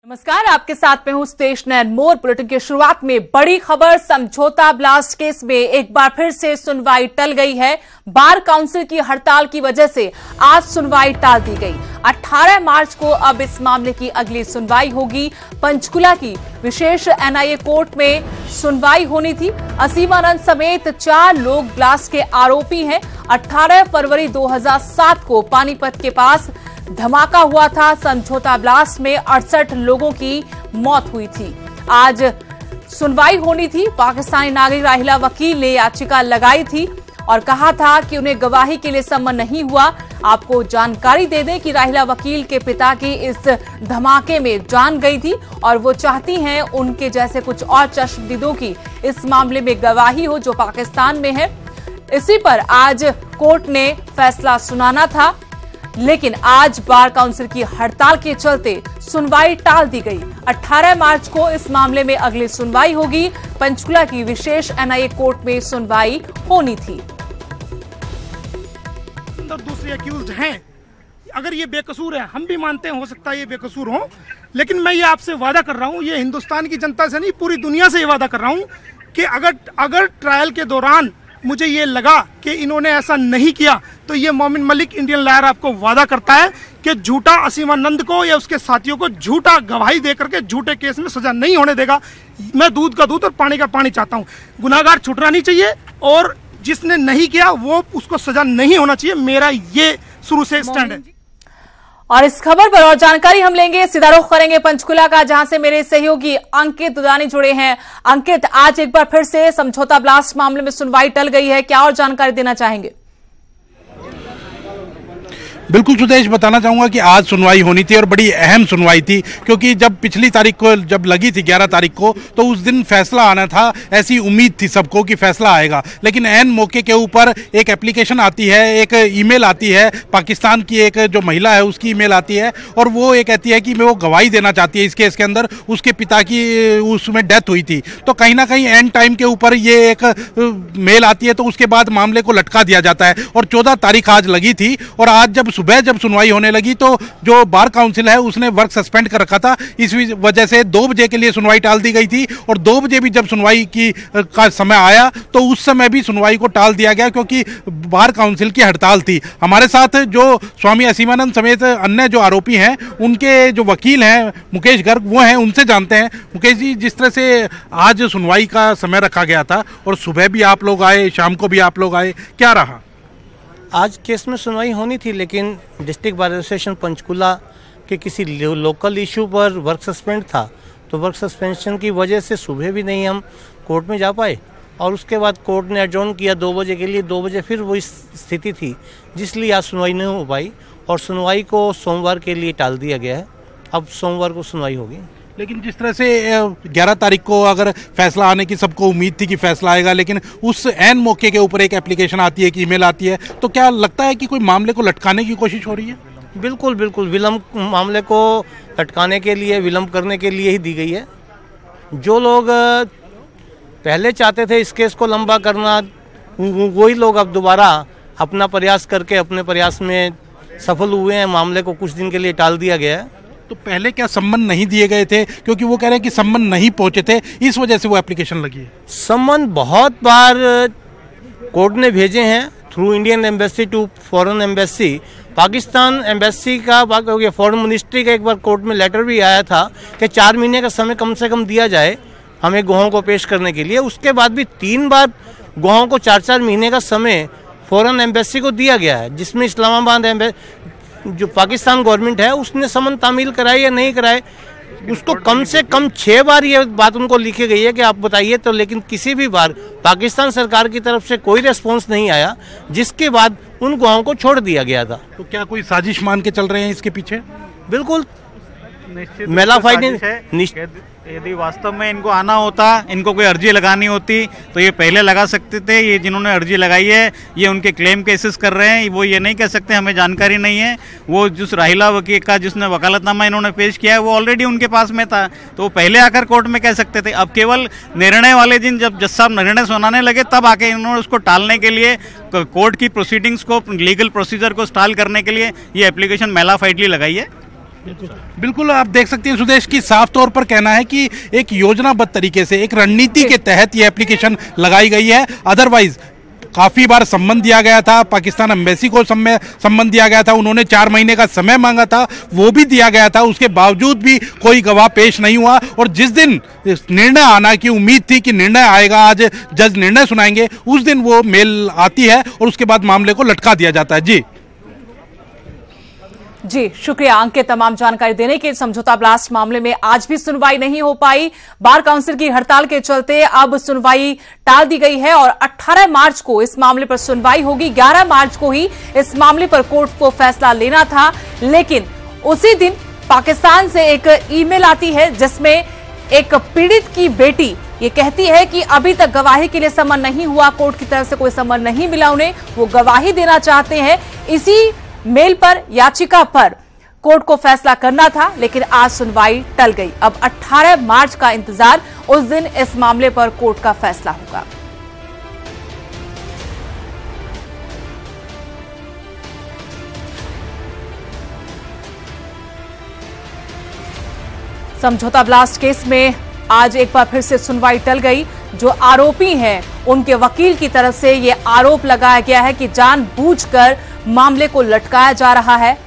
नमस्कार, आपके साथ में हूं स्टेशन मोर। बुलेटिन की शुरुआत में बड़ी खबर, समझौता ब्लास्ट केस में एक बार फिर से सुनवाई टल गई है। बार काउंसिल की हड़ताल की वजह से आज सुनवाई टाल दी गई। 18 मार्च को अब इस मामले की अगली सुनवाई होगी। पंचकुला की विशेष एनआईए कोर्ट में सुनवाई होनी थी। असीमानंद समेत 4 लोग ब्लास्ट के आरोपी हैं। 18 फरवरी 2007 को पानीपत के पास धमाका हुआ था। समझौता ब्लास्ट में 68 लोगों की मौत हुई थी। आज सुनवाई होनी थी। पाकिस्तानी नागरिक राहिला वकील ने याचिका लगाई थी और कहा था कि उन्हें गवाही के लिए सम्मन नहीं हुआ। आपको जानकारी दे दें कि राहिला वकील के पिता की इस धमाके में जान गई थी और वो चाहती हैं उनके जैसे कुछ और चश्मदीदों की इस मामले में गवाही हो जो पाकिस्तान में है। इसी पर आज कोर्ट ने फैसला सुनाना था, लेकिन आज बार काउंसिल की हड़ताल के चलते सुनवाई टाल दी गई। 18 मार्च को इस मामले में अगली सुनवाई होगी। पंचकुला की विशेष एनआईए कोर्ट में सुनवाई होनी थी। दूसरे अक्यूज्ड हैं, अगर ये बेकसूर है, हम भी मानते हैं हो सकता है ये बेकसूर हो, लेकिन मैं ये आपसे वादा कर रहा हूँ, ये हिंदुस्तान की जनता से नहीं पूरी दुनिया से ये वादा कर रहा हूँ कि अगर ट्रायल के दौरान मुझे ये लगा कि इन्होंने ऐसा नहीं किया तो ये मोमिन मलिक इंडियन लॉयर आपको वादा करता है कि झूठा असीमानंद को या उसके साथियों को झूठा गवाही देकर के झूठे केस में सजा नहीं होने देगा। मैं दूध का दूध और पानी का पानी चाहता हूँ। गुनाहगार छुटना नहीं चाहिए और जिसने नहीं किया वो उसको सजा नहीं होना चाहिए। मेरा ये शुरू से स्टैंड है। और इस खबर पर और जानकारी हम लेंगे, सीधा रुख करेंगे पंचकुला का, जहां से मेरे सहयोगी अंकित दुदानी जुड़े हैं। अंकित, आज एक बार फिर से समझौता ब्लास्ट मामले में सुनवाई टल गई है, क्या और जानकारी देना चाहेंगे? बिल्कुल सुदेश, बताना चाहूंगा कि आज सुनवाई होनी थी और बड़ी अहम सुनवाई थी, क्योंकि जब पिछली तारीख को जब लगी थी 11 तारीख को, तो उस दिन फैसला आना था। ऐसी उम्मीद थी सबको कि फैसला आएगा, लेकिन ऐन मौके के ऊपर एक एप्लीकेशन आती है, एक ईमेल आती है, पाकिस्तान की एक जो महिला है उसकी ईमेल आती है और वो ये कहती है कि वो गवाही देना चाहती है इस केस के अंदर। उसके पिता की उसमें डेथ हुई थी, तो कहीं ना कहीं एंड टाइम के ऊपर ये एक मेल आती है, तो उसके बाद मामले को लटका दिया जाता है। और 14 तारीख आज लगी थी और आज सुबह जब सुनवाई होने लगी तो जो बार काउंसिल है उसने वर्क सस्पेंड कर रखा था। इस वजह से 2 बजे के लिए सुनवाई टाल दी गई थी और 2 बजे भी जब सुनवाई का समय आया तो उस समय भी सुनवाई को टाल दिया गया, क्योंकि बार काउंसिल की हड़ताल थी। हमारे साथ जो स्वामी असीमानंद समेत अन्य जो आरोपी हैं उनके जो वकील हैं मुकेश गर्ग, वो हैं, उनसे जानते हैं। मुकेश जी, जिस तरह से आज सुनवाई का समय रखा गया था और सुबह भी आप लोग आए, शाम को भी आप लोग आए, क्या रहा? आज केस में सुनवाई होनी थी, लेकिन डिस्ट्रिक्ट बार एसोसिएशन पंचकुला के किसी लोकल इशू पर वर्क सस्पेंड था, तो वर्क सस्पेंशन की वजह से सुबह भी नहीं हम कोर्ट में जा पाए और उसके बाद कोर्ट ने एडजॉर्न किया 2 बजे के लिए। 2 बजे फिर वही स्थिति थी, जिसलिए आज सुनवाई नहीं हो पाई और सुनवाई को सोमवार के लिए टाल दिया गया है। अब सोमवार को सुनवाई होगी। लेकिन जिस तरह से 11 तारीख को अगर फैसला आने की सबको उम्मीद थी कि फैसला आएगा, लेकिन उस एन मौके के ऊपर एक एप्लीकेशन आती है, एक ईमेल आती है, तो क्या लगता है कि कोई मामले को लटकाने की कोशिश हो रही है? बिल्कुल बिल्कुल, विलंब मामले को लटकाने के लिए, विलंब करने के लिए ही दी गई है। जो लोग पहले चाहते थे इस केस को लंबा करना, वही लोग अब दोबारा अपना प्रयास करके अपने प्रयास में सफल हुए हैं। मामले को कुछ दिन के लिए टाल दिया गया है। तो पहले क्या सम्मन नहीं दिए गए थे? क्योंकि वो कह रहे हैं कि सम्मन नहीं पहुंचे थे, इस वजह से वो एप्लीकेशन लगी है। सम्मन बहुत बार कोर्ट ने भेजे हैं through Indian embassy to foreign embassy. Pakistan embassy का, फॉरेन मिनिस्ट्री का एक बार कोर्ट में लेटर भी आया था कि 4 महीने का समय कम से कम दिया जाए हमें गवाहों को पेश करने के लिए। उसके बाद भी 3 बार गवाहों को 4-4 महीने का समय फॉरेन एम्बेसी को दिया गया है, जिसमें इस्लामाबाद जो पाकिस्तान गवर्नमेंट है उसने समन तामील कराए या नहीं कराए, उसको कम से कम 6 बार ये बात उनको लिखी गई है कि आप बताइए, तो लेकिन किसी भी बार पाकिस्तान सरकार की तरफ से कोई रिस्पॉन्स नहीं आया, जिसके बाद उन गवाहों को छोड़ दिया गया था। तो क्या कोई साजिश मान के चल रहे हैं इसके पीछे? बिल्कुल, मेलाफाइड। यदि वास्तव में इनको आना होता, इनको कोई अर्जी लगानी होती तो ये पहले लगा सकते थे। ये जिन्होंने अर्जी लगाई है ये उनके क्लेम केसेस कर रहे हैं, वो ये नहीं कह सकते हमें जानकारी नहीं है। वो जिस राहिला वकील का जिसने वकालतनामा इन्होंने पेश किया है वो ऑलरेडी उनके पास में था, तो वो पहले आकर कोर्ट में कह सकते थे। अब केवल निर्णय वाले दिन जब जज साहब निर्णय सुनाने लगे तब आके इन्होंने उसको टालने के लिए, कोर्ट की प्रोसीडिंग्स को, लीगल प्रोसीजर को स्टाल करने के लिए ये एप्लीकेशन मेलाफाइडली लगाई है। बिल्कुल, आप देख सकते हैं सुदेश की साफ तौर पर कहना है कि एक योजनाबद्ध तरीके से एक रणनीति के तहत ये एप्लीकेशन लगाई गई है। अदरवाइज काफी बार सम्मन दिया गया था, पाकिस्तान एम्बेसी को सम्मन दिया गया था, उन्होंने 4 महीने का समय मांगा था, वो भी दिया गया था, उसके बावजूद भी कोई गवाह पेश नहीं हुआ। और जिस दिन निर्णय आना की उम्मीद थी कि निर्णय आएगा, आज जज निर्णय सुनाएंगे, उस दिन वो मेल आती है और उसके बाद मामले को लटका दिया जाता है। जी शुक्रिया अंकित, तमाम जानकारी देने के। समझौता ब्लास्ट मामले में आज भी सुनवाई नहीं हो पाई। बार काउंसिल की हड़ताल के चलते अब सुनवाई टाल दी गई है और 18 मार्च को इस मामले पर सुनवाई होगी। 11 मार्च को ही इस मामले पर कोर्ट को फैसला लेना था, लेकिन उसी दिन पाकिस्तान से एक ईमेल आती है जिसमें एक पीड़ित की बेटी ये कहती है कि अभी तक गवाही के लिए समन नहीं हुआ, कोर्ट की तरफ से कोई समन नहीं मिला उन्हें, वो गवाही देना चाहते हैं। इसी मेल पर, याचिका पर कोर्ट को फैसला करना था, लेकिन आज सुनवाई टल गई। अब 18 मार्च का इंतजार, उस दिन इस मामले पर कोर्ट का फैसला होगा। समझौता ब्लास्ट केस में आज एक बार फिर से सुनवाई टल गई। जो आरोपी हैं उनके वकील की तरफ से यह आरोप लगाया गया है कि जानबूझकर मामले को लटकाया जा रहा है।